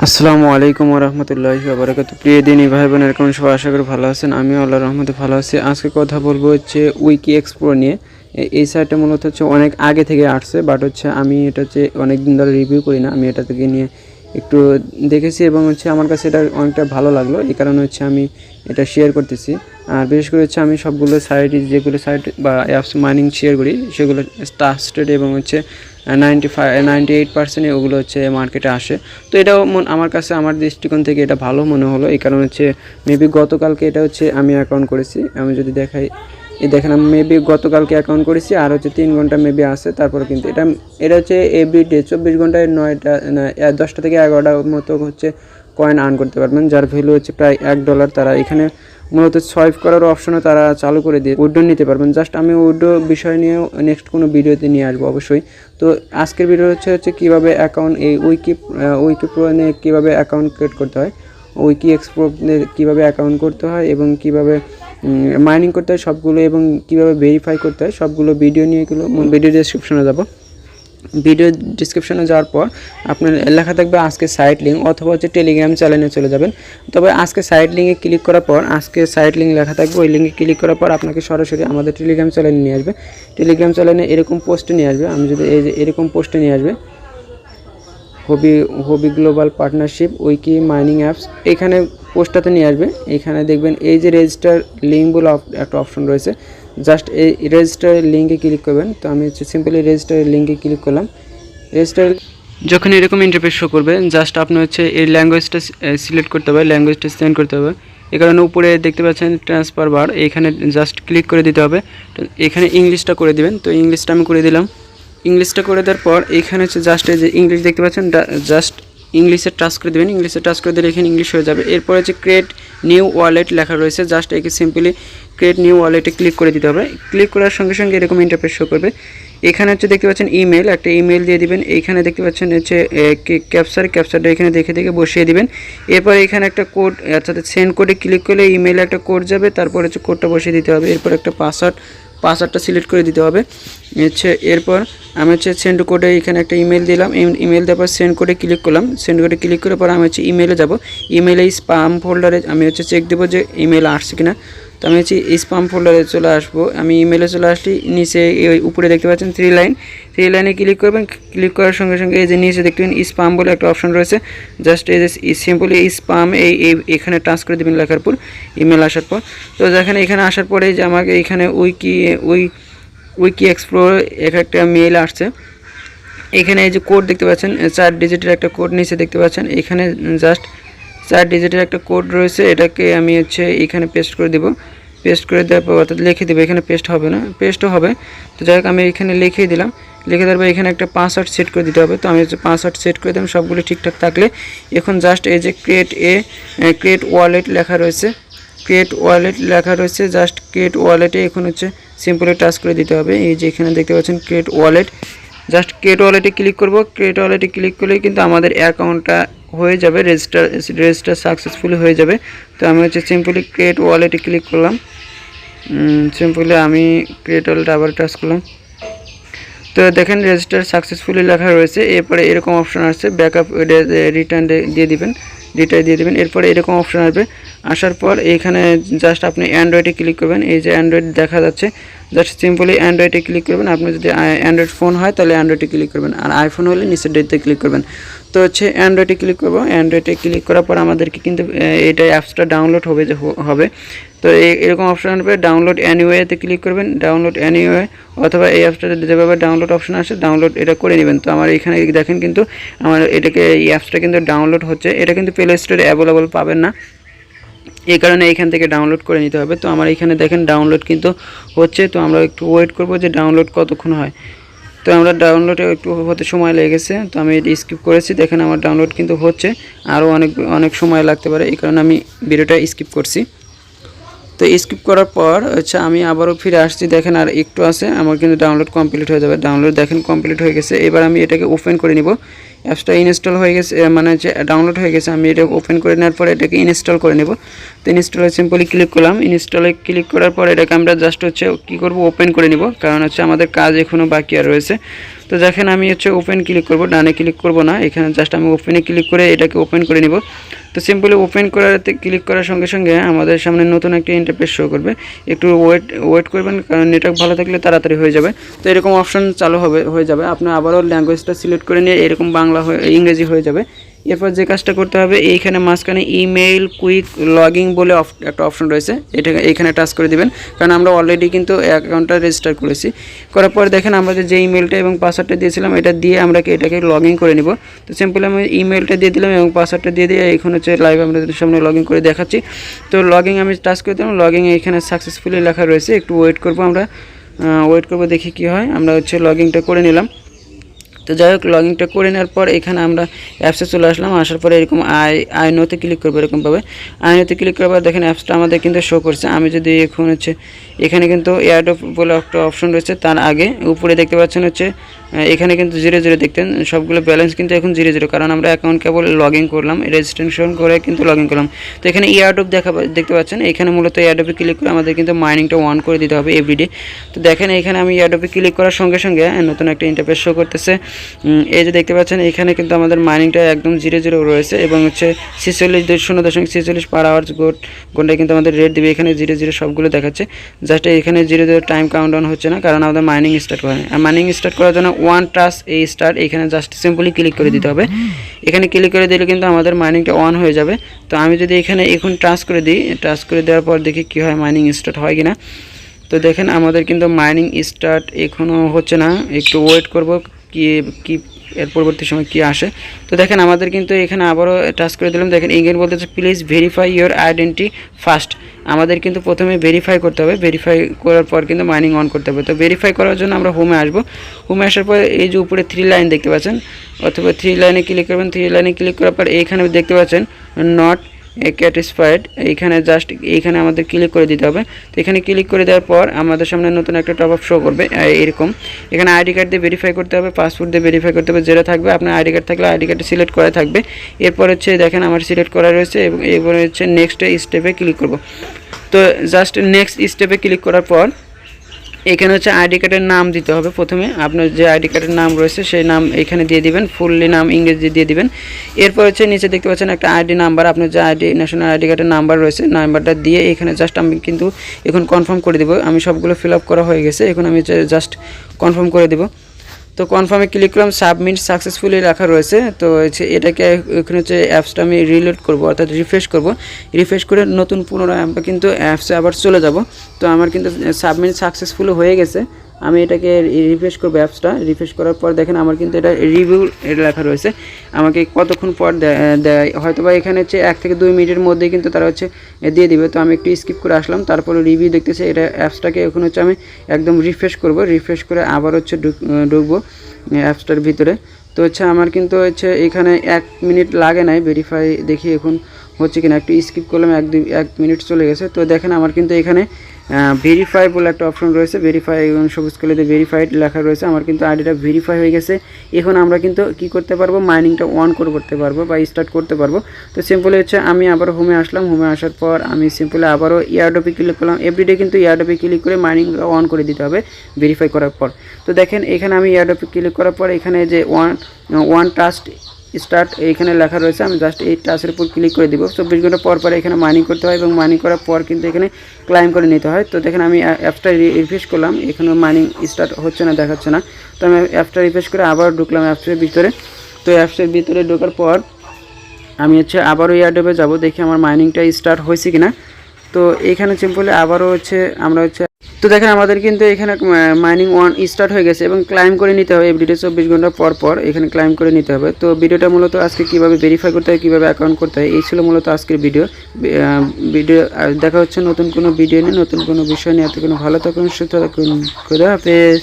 আসসালামু আলাইকুম ওয়া রাহমাতুল্লাহি ওয়া বারাকাতুহু। প্রিয় দিনী ভাই বোনেরা, কেমন সবাই? আশা করি ভালো আছেন। আমিও আল্লাহর রহমতে ভালো আছি। আজকে কথা বলবো হচ্ছে WikiEXPO নিয়ে। এই সাইটটা মূলত হচ্ছে অনেক আগে থেকে আসছে, বাট হচ্ছে আমি এটা হচ্ছে অনেক দিন ধরে রিভিউ করি না। আমি এটা থেকে নিয়ে একটু দেখেছি এবং হচ্ছে আমার কাছে এটা অনেকটা ভালো লাগলো। এই কারণে হচ্ছে আমি এটা শেয়ার করতেছি। আর বিশেষ করে হচ্ছে আমি সবগুলো সাইট, যেগুলো সাইট বা অ্যাপস মাইনিং শেয়ার করি, সেগুলো ট্রাস্টেড এবং হচ্ছে 98% ওগুলো হচ্ছে মার্কেটে আসে। তো এটাও আমার কাছে, আমার দৃষ্টিকোণ থেকে এটা ভালো মনে হলো। এই কারণে হচ্ছে মেবি গতকালকে এটা হচ্ছে আমি অ্যাকাউন্ট করেছি। আমি যদি দেখাই, এই দেখেন আমি মেবি গতকালকে অ্যাকাউন্ট করেছি, আর হচ্ছে 3 ঘন্টা মেবি আছে। তারপরে কিন্তু এটা হচ্ছে এভরিডে 24 ঘন্টায় 9টা 10টা থেকে 11টার মতো হচ্ছে কয়েন আর্ন করতে পারবেন, যার ভ্যালু হচ্ছে প্রায় $1। তারা এখানে মূলত সোয়াইপ করার অপশনও তারা চালু করে দিয়ে উইথড্র নিতে পারবেন। জাস্ট আমি উইথড্র বিষয় নিয়ে নেক্সট কোনো ভিডিওতে নিয়ে আসবো অবশ্যই। তো আজকের ভিডিও হচ্ছে কীভাবে অ্যাকাউন্ট এই উইকি নিয়ে কীভাবে অ্যাকাউন্ট ক্রিয়েট করতে হয়, WikiEXPO কীভাবে অ্যাকাউন্ট করতে হয় এবং কীভাবে মাইনিং করতে হয় সবগুলো, এবং কীভাবে ভেরিফাই করতে হয় সবগুলো ভিডিও নিয়ে এগুলো ভিডিও ডেসক্রিপশনে যাব। ভিডিও ডিসক্রিপশনে যাওয়ার পর আপনার লেখা থাকবে আজকে সাইট লিঙ্ক, অথবা হচ্ছে টেলিগ্রাম চ্যানেলে চলে যাবেন। তবে আজকে সাইট লিঙ্কে ক্লিক করার পর, আজকে সাইট লিঙ্ক লেখা থাকবে, ওই লিঙ্কে ক্লিক করার পর আপনাকে সরাসরি আমাদের টেলিগ্রাম চ্যানেলে নিয়ে আসবে। টেলিগ্রাম চ্যানেলে এরকম পোস্টে নিয়ে আসবে। আমি যদি এই যে এরকম পোস্টে নিয়ে আসবে, hobby global partnership wiki mining apps, এখানে পোস্টটাতে নিয়ে আসবে। এখানে দেখবেন এই যে রেজিস্টার লিঙ্ক বলে একটা অপশন রয়েছে, জাস্ট এই রেজিস্টার লিঙ্কে ক্লিক করবেন। তো আমি হচ্ছে সিম্পলি রেজিস্টার লিঙ্কে ক্লিক করলাম। রেজিস্টার যখন এরকম ইন্টারফেস শো করবে, জাস্ট আপনি হচ্ছে এই ল্যাঙ্গুয়েজটা সিলেক্ট করতে হবে, ল্যাঙ্গুয়েজটা সেন্ড করতে হবে। এই কারণে উপরে দেখতে পাচ্ছেন ট্রান্সফার বার, এখানে জাস্ট ক্লিক করে দিতে হবে। তো এখানে ইংলিশটা করে দিবেন। তো ইংলিশটা আমি করে দিলাম। ইংলিশটা করে দেওয়ার পর এখানে হচ্ছে জাস্ট এই যে ইংলিশ দেখতে পাচ্ছেন, জাস্ট ইংলিশে টাচ করে দেবেন। ইংলিশে টাচ করে দিলে এখানে ইংলিশ হয়ে যাবে। এরপর হচ্ছে ক্রিয়েট নিউ ওয়ালেট লেখা রয়েছে, জাস্ট একে সিম্পলি ক্রিয়েট নিউ ওয়ালেটে ক্লিক করে দিতে হবে। ক্লিক করার সঙ্গে সঙ্গে এরকম ইন্টারফেস শো করবে। এখানে হচ্ছে দেখতে পাচ্ছেন ইমেল, একটা ইমেল দিয়ে দিবেন। এইখানে দেখতে পাচ্ছেন হচ্ছে ক্যাপচারটা এখানে দেখে বসিয়ে দিবেন। এরপর এখানে একটা কোড, অর্থাৎ সেন্ড কোডে ক্লিক করলে ইমেলে একটা কোড যাবে, তারপর হচ্ছে কোডটা বসিয়ে দিতে হবে। এরপর একটা পাসওয়ার্ডটা সিলেক্ট করে দিতে হবে। এরপর আমি হচ্ছে সেন্ড কোডে এখানে একটা ইমেল দিলাম। ইমেল দেওয়ার পর সেন্ড কোডে ক্লিক করলাম। সেন্ড কোডে ক্লিক করার পর আমি হচ্ছে ইমেলে যাব। ইমেলে স্পাম ফোল্ডারে আমি হচ্ছে চেক দেবো যে ইমেল আসছে কিনা। তো আমি হচ্ছে স্পাম ফোল্ডারে চলে আসবো। আমি ইমেলে চলে আসলে নিচে এই উপরে দেখতে পাচ্ছেন 3 লাইনে ক্লিক করবেন। ক্লিক করার সঙ্গে সঙ্গে এই যে নিচে দেখবেন স্পাম বলে একটা অপশন রয়েছে, জাস্ট এই যে সিম্পলি স্পাম এখানে টাচ করে দেবেন লেখার পর, ইমেল আসার পর। তো যেখানে এখানে আসার পরে যে আমাকে এখানে WikiEXPO একটা মেল আসছে। এখানে এই যে কোড দেখতে পাচ্ছেন, 4 ডিজিটের একটা কোড নিচে দেখতে পাচ্ছেন। এখানে জাস্ট 4 ডিজিটের একটা কোড রয়েছে, এটাকে আমি হচ্ছে এখানে পেস্ট করে দেব। পেস্ট করে দেওয়ার পর, অর্থাৎ লিখে দেবো, এখানে পেস্ট হবে না, পেস্টও হবে। তো যাই হোক আমি এখানে লিখেই দিলাম। লিখে দেওয়ার পর এখানে একটা পাসওয়ার্ড সেট করে দিতে হবে। তো আমি হচ্ছে পাসওয়ার্ড সেট করে দিলাম। সবগুলো ঠিকঠাক থাকলে এখন জাস্ট এই যে ক্রিয়েট ওয়ালেট লেখা রয়েছে, জাস্ট ক্রিয়েট ওয়ালেটে এখন হচ্ছে সিম্পলি টাচ করে দিতে হবে। এই যে এখানে দেখতে পাচ্ছেন ক্রিয়েট ওয়ালেট, জাস্ট ক্রিয়েট ওয়ালেটে ক্লিক করব। ক্রিয়েট ওয়ালেটে ক্লিক করলেই কিন্তু আমাদের অ্যাকাউন্টটা হয়ে যাবে, রেজিস্টার সাকসেসফুলি হয়ে যাবে। তো আমি হচ্ছে সিম্পলি ক্রিয়েট ওয়ালেটে ক্লিক করলাম। সিম্পলি আমি ক্রিয়েট ওয়ালেট আবার টাচ করলাম। তো দেখেন রেজিস্টার সাকসেসফুলি লেখা রয়েছে। এরপরে এরকম অপশন আসছে, ব্যাকআপ রিটার্ন দিয়ে দিবেন, এরপরে এরকম অপশন আসবে। আসার পর এখানে জাস্ট আপনি অ্যান্ড্রয়েডে ক্লিক করবেন। এই যে অ্যান্ড্রয়েড দেখা যাচ্ছে, জাস্ট সিম্পলি অ্যান্ড্রয়েডে ক্লিক করবেন। আপনি যদি অ্যান্ড্রয়েড ফোন হয় তাহলে অ্যান্ড্রয়েডে ক্লিক করবেন, আর আইফোন হলে নিচের ডেটে ক্লিক করবেন। তো হচ্ছে অ্যান্ড্রয়েডে ক্লিক করবো। অ্যান্ড্রয়েডে ক্লিক করার পর আমাদেরকে কিন্তু এটা অ্যাপসটা ডাউনলোড হবে। তো এরকম অপশন আসবে, ডাউনলোড অ্যানিওয়েতে ক্লিক করবেন, ডাউনলোড অ্যানিওয়ে, অথবা এই অ্যাপসটাতে যেভাবে ডাউনলোড অপশন আসে ডাউনলোড এটা করে নেবেন। তো আমার এখানে দেখেন কিন্তু আমার এই অ্যাপসটা কিন্তু ডাউনলোড হচ্ছে। এটা কিন্তু প্লে স্টোরে অ্যাভেলেবল পাবেন না, এই কারণে এখান থেকে ডাউনলোড করে নিতে হবে। তো আমার এখানে দেখেন ডাউনলোড কিন্তু হচ্ছে। তো আমরা একটু ওয়েট করব যে ডাউনলোড কতক্ষণ হয়। তো আমরা ডাউনলোডে একটু হতে সময় লেগেছে, তো আমি এটি স্কিপ করেছি। দেখেন আমার ডাউনলোড কিন্তু হচ্ছে, আরও অনেক সময় লাগতে পারে, এই কারণে আমি ভিডিওটা স্কিপ করছি। তো স্কিপ করার পর হচ্ছে আমি আবারও ফিরে আসছি। দেখেন আর একটু আছে, আমার কিন্তু ডাউনলোড কমপ্লিট হয়ে যাবে। ডাউনলোড দেখেন কমপ্লিট হয়ে গেছে। এবার আমি এটাকে ওপেন করে নিব। অ্যাপসটা ইনস্টল হয়ে গেছে, মানে হচ্ছে ডাউনলোড হয়ে গেছে। আমি এটা ওপেন করে নেওয়ার পরে এটাকে ইনস্টল করে নেব। তো ইনস্টলে সিম্পলি ক্লিক করলাম। ইনস্টলে ক্লিক করার পর এটাকে আমরা জাস্ট হচ্ছে কী করব, ওপেন করে নিব, কারণ হচ্ছে আমাদের কাজ এখনও বাকি আর রয়েছে। তো দেখেন আমি হচ্ছে ওপেন ক্লিক করব, ডানে ক্লিক করব না, এখানে জাস্ট আমি ওপেনে ক্লিক করে এটাকে ওপেন করে নিব। তো সিম্পলি ওপেন করাতে ক্লিক করার সঙ্গে সঙ্গে আমাদের সামনে নতুন একটা ইন্টারফেস শো করবে। একটু ওয়েট করবেন, কারণ নেটওয়ার্ক ভালো থাকলে তাড়াতাড়ি হয়ে যাবে। তো এরকম অপশন চালু হয়ে যাবে। আপনি আবারও ল্যাঙ্গুয়েজটা সিলেক্ট করে নিয়ে এরকম বাংলা ইংরেজি হয়ে যাবে। এরপর যে কাজটা করতে হবে, এইখানে মাঝখানে ইমেইল কুইক লগইন বলে একটা অপশন রয়েছে, এইখানে টাচ করে দিবেন, কারণ আমরা অলরেডি কিন্তু অ্যাকাউন্টটা রেজিস্টার করেছি। করার পর দেখেন আমাদের যে ইমেলটা এবং পাসওয়ার্ডটা দিয়েছিলাম এটা দিয়ে আমরা এটাকে লগইন করে নিব। তো সিম্পলি আমি ইমেলটা দিয়ে দিলাম এবং পাসওয়ার্ডটা দিয়ে এখন হচ্ছে লাইভ আমাদের সামনে লগইন করে দেখাচ্ছি। তো লগইন আমি টাচ করে দিলাম, লগইন এখানে সাকসেসফুলি লেখা রয়েছে। একটু ওয়েট করব, আমরা ওয়েট করব, দেখি কি হয়। আমরা হচ্ছে লগইনটা করে নিলাম। তো যাই হোক, লগইনটা করে নেওয়ার পর এখানে আমরা অ্যাপসে চলে আসলাম। আসার পরে এরকম আই নোতে ক্লিক করবো, এরকমভাবে আই নোতে ক্লিক করার পর দেখেন অ্যাপসটা আমাদের কিন্তু শো করছে। আমি যদি এখন হচ্ছে এখানে কিন্তু এয়ারড্রপ বলে একটা অপশন রয়েছে, তার আগে উপরে দেখতে পাচ্ছেন হচ্ছে এখানে কিন্তু 0 দেখতেন, সবগুলো ব্যালেন্স কিন্তু এখন 0, কারণ আমরা অ্যাকাউন্ট কেবল লগইন করলাম, রেজিস্ট্রেশন করে কিন্তু লগইন করলাম। তো এখানে এয়ারড্রপ দেখতে পাচ্ছেন, এখানে মূলত এয়ারড্রপে ক্লিক করে আমাদের কিন্তু মাইনিংটা অন করে দিতে হবে এভরিডে। তো দেখেন এখানে আমি এয়ারড্রপে ক্লিক করার সঙ্গে সঙ্গে নতুন একটা ইন্টারফেস শো করতেছে। এই যে দেখতে পাচ্ছেন এখানে কিন্তু আমাদের মাইনিংটা একদম 0 রয়েছে এবং হচ্ছে 0.46 পার আওয়ার্স ঘন্টায় কিন্তু আমাদের রেট দিবে। এখানে 0 সবগুলো দেখাচ্ছে, জাস্ট এখানে 0 টাইম কাউন্টডাউন হচ্ছে না, কারণ আমাদের মাইনিং স্টার্ট করে। আর মাইনিং স্টার্ট করার জন্য ওয়ান টাচ এই স্টার্ট, এখানে জাস্ট সিম্পলি ক্লিক করে দিতে হবে। এখানে ক্লিক করে দিলে কিন্তু আমাদের মাইনিংটা অন হয়ে যাবে। তো আমি যদি এখানে এখন টাচ করে দিই, টাচ করে দেওয়ার পর দেখি কী হয়, মাইনিং স্টার্ট হয় কিনা। তো দেখেন আমাদের কিন্তু মাইনিং স্টার্ট এখনও হচ্ছে না, একটু ওয়েট করব কি এর পরবর্তী সময় কি আসে। তো দেখেন আমাদের কিন্তু এখানে আবারও টাচ করে দিলাম। দেখেন ইংরেজি বলতেছে please verify your identity first. আমাদের কিন্তু প্রথমে ভেরিফাই করতে হবে, ভেরিফাই করার পর কিন্তু মাইনিং অন করতে হবে। তো ভেরিফাই করার জন্য আমরা হোমে আসবো। হোমে আসার পর এই যে উপরে 3 লাইন দেখতে পাচ্ছেন, অথবা 3 লাইনে ক্লিক করবেন। 3 লাইনে ক্লিক করার পর এইখানে দেখতে পাচ্ছেন নট স্যাটিসফাইড, এইখানে জাস্ট এইখানে আমাদের ক্লিক করে দিতে হবে। তো এখানে ক্লিক করে দেওয়ার পর আমাদের সামনে নতুন একটা টপ আপ শো করবে এরকম। এখানে আইডি কার্ড দিয়ে ভেরিফাই করতে হবে, পাসপোর্ট দিয়ে ভেরিফাই করতে হবে, যেটা থাকবে আপনার আইডি কার্ড থাকলে আইডি কার্ডে সিলেক্ট করা থাকবে। এরপর হচ্ছে দেখেন আমার সিলেক্ট করা রয়েছে এবং এরপরে হচ্ছে নেক্সট স্টেপে ক্লিক করব। তো জাস্ট নেক্সট স্টেপে ক্লিক করার পর এখানে হচ্ছে আইডি কার্ডের নাম দিতে হবে। প্রথমে আপনার যে আইডি কার্ডের নাম রয়েছে সেই নাম এখানে দিয়ে দিবেন, ফুললি নাম ইংরেজি দিয়ে দিবেন। এরপর হচ্ছে নিচে দেখতে পাচ্ছেন একটা আইডি নাম্বার, আপনার যে ন্যাশনাল আইডি কার্ডের নাম্বার রয়েছে, নাম্বারটা দিয়ে এখানে জাস্ট আমি কিন্তু এখন কনফার্ম করে দেবো। আমি সবগুলো ফিল আপ করা হয়ে গেছে, এখন আমি জাস্ট কনফার্ম করে দেবো। তো কনফার্মে ক্লিক করলাম, সাবমিট সাকসেসফুলি রাখা রয়েছে। তো হচ্ছে এটাকে এখানে হচ্ছে অ্যাপসটা আমি রিলোড করব, অর্থাৎ রিফ্রেশ করব। রিফ্রেশ করে নতুন পুনরায় আমরা কিন্তু অ্যাপসে আবার চলে যাব। তো আমার কিন্তু সাবমিট সাকসেসফুল হয়ে গেছে। আমি এটাকে রিফ্রেশ করবো, অ্যাপসটা রিফ্রেশ করার পর দেখেন আমার কিন্তু এটা রিভিউ এটা লেখা রয়েছে, আমাকে কতক্ষণ পর দেয় হয়তো বা এখানে হচ্ছে 1 থেকে 2 মিনিটের মধ্যেই কিন্তু তারা হচ্ছে দিয়ে দিবে। তো আমি একটু স্কিপ করে আসলাম, তারপরে রিভিউ দেখতেছে। এটা অ্যাপসটাকে এখন হচ্ছে আমি একদম রিফ্রেশ করব, রিফ্রেশ করে আবার হচ্ছে ঢুকবো অ্যাপসটার ভিতরে। তো হচ্ছে আমার কিন্তু হচ্ছে এখানে 1 মিনিট লাগে নাই, ভেরিফাই দেখি এখন হচ্ছে কিনা। একটু স্কিপ করলাম, 1 মিনিট চলে গেছে। তো দেখেন আমার কিন্তু এখানে ভেরিফাই বলে একটা অপশন রয়েছে, ভেরিফাই সবুজ কালিতে ভেরিফাইড লেখা রয়েছে। আমার কিন্তু আইডিটা ভেরিফাই হয়ে গেছে। এখন আমরা কিন্তু কি করতে পারবো, মাইনিংটা অন করতে পারবো বা স্টার্ট করতে পারবো। তো সিম্পলি হচ্ছে আমি আবার হোমে আসলাম, হোমে আসার পর আমি সিম্পলি আবারও এয়ারড্রপে ক্লিক করলাম। এভরিডে কিন্তু এয়ারড্রপে ক্লিক করে মাইনিং অন করে দিতে হবে ভেরিফাই করার পর। তো দেখেন এখানে আমি এয়ারড্রপে ক্লিক করার পর এখানে যে ওয়ান টাস্ক স্টার্ট এইখানে লেখা রয়েছে, আমি জাস্ট এই টাচের উপর ক্লিক করে দিব। 24 ঘন্টা পর পর এখানে মাইনিং করতে হয় এবং মাইনিং করার পর কিন্তু এখানে ক্লাইম করে নিতে হয়। তো দেখেন আমি অ্যাপসটা রিফ্রেশ করলাম, এখানে মাইনিং স্টার্ট হচ্ছে না, দেখাচ্ছে না। তো আমি অ্যাপসটা রিফ্রেশ করে আবার ঢুকলাম অ্যাপসের ভিতরে। তো অ্যাপসের ভিতরে ঢোকার পর আমি হচ্ছে আবারও এয়ারড্রপে যাব, দেখি আমার মাইনিংটা স্টার্ট হয়েছে কিনা। তো এখানে সিম্পলি আবারও হচ্ছে আমরা হচ্ছে, তো দেখেন আমাদের কিন্তু এখানে মাইনিং ওয়ান স্টার্ট হয়ে গেছে এবং ক্লাইম করে নিতে হবে এভরিডে 24 ঘন্টা পর পর এখানে ক্লাইম করে নিতে হবে। তো ভিডিওটা মূলত আজকে কীভাবে ভেরিফাই করতে হয়, কীভাবে অ্যাকাউন্ট করতে হয়, এই ছিল মূলত আজকের ভিডিও। দেখা হচ্ছে নতুন কোনো ভিডিও নিয়ে, নতুন কোনো বিষয় নিয়ে। এত কোনো ভালো থাকুন, সুস্থ থাকুন, খোদা হাফেজ।